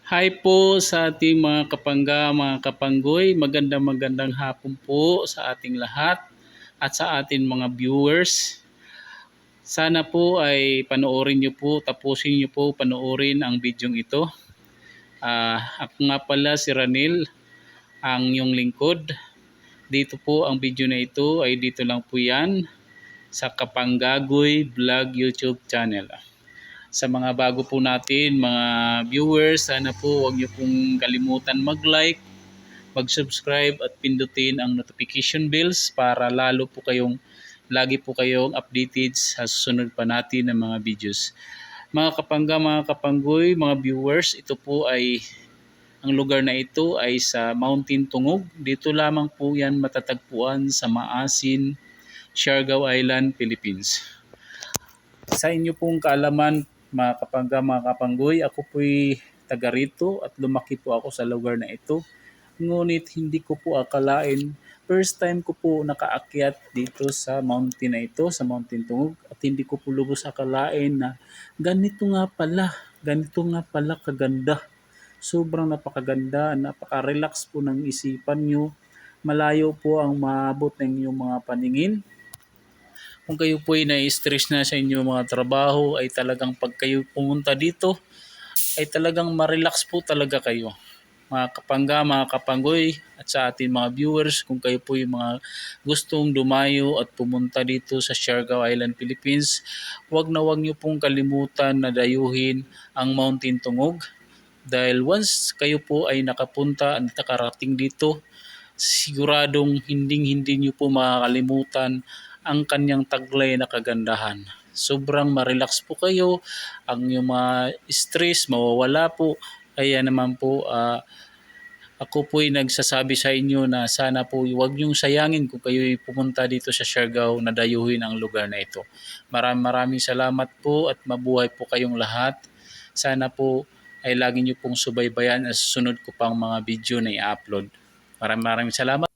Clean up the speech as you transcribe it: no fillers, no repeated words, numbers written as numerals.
Hi po sa ating mga kapangga, mga kapanggoy. Magandang hapon po sa ating lahat at sa ating mga viewers. Sana po ay panoorin nyo po, tapusin nyo po panoorin ang video ito. Ako nga pala si Ranil, ang iyong lingkod. Dito po ang video na ito ay dito lang po yan sa Kapanggagoy Vlog YouTube channel. Sa mga bago po natin, mga viewers, sana po huwag niyo pong kalimutan mag-like, mag-subscribe at pindutin ang notification bells para lagi po kayong updated sa susunod pa natin ng mga videos. Mga kapangga, mga kapanggoy, mga viewers, ang lugar na ito ay sa Mountain Tungog. Dito lamang po yan matatagpuan sa Maasin, Siargao Island, Philippines. Sa inyo pong kaalaman, mga kapangga, mga kapanggoy, ako po'y taga rito at lumaki po ako sa lugar na ito. Ngunit hindi ko po akalain, first time ko po nakaakyat dito sa mountain na ito, sa Mountain Tungog, at hindi ko po lubos akalain na ganito nga pala kaganda. Sobrang napakaganda, napaka-relax po ng isipan nyo. Malayo po ang maabot ng inyong mga paningin. Kung kayo po ay na-stress na sa inyong mga trabaho, ay talagang pag kayo pumunta dito, ay talagang ma-relax po talaga kayo. Mga kapangga, mga kapanggoy, at sa ating mga viewers, kung kayo po yung mga gustong dumayo at pumunta dito sa Siargao Island, Philippines, huwag niyo pong kalimutan na dayuhin ang Mountain Tungog. Dahil once kayo po ay nakapunta at nakarating dito, siguradong hindi nyo po makakalimutan ang kanyang taglay na kagandahan. Sobrang ma-relax po kayo, ang yung mga stress mawawala po. Kaya naman po ako po'y nagsasabi sa inyo na sana po huwag niyong sayangin kung kayo'y pumunta dito sa Siargao na dayuhin ang lugar na ito. Maraming salamat po at mabuhay po kayong lahat. Sana po ay lagi niyo pong subaybayan sa susunod ko pang mga video na i-upload. Maraming salamat.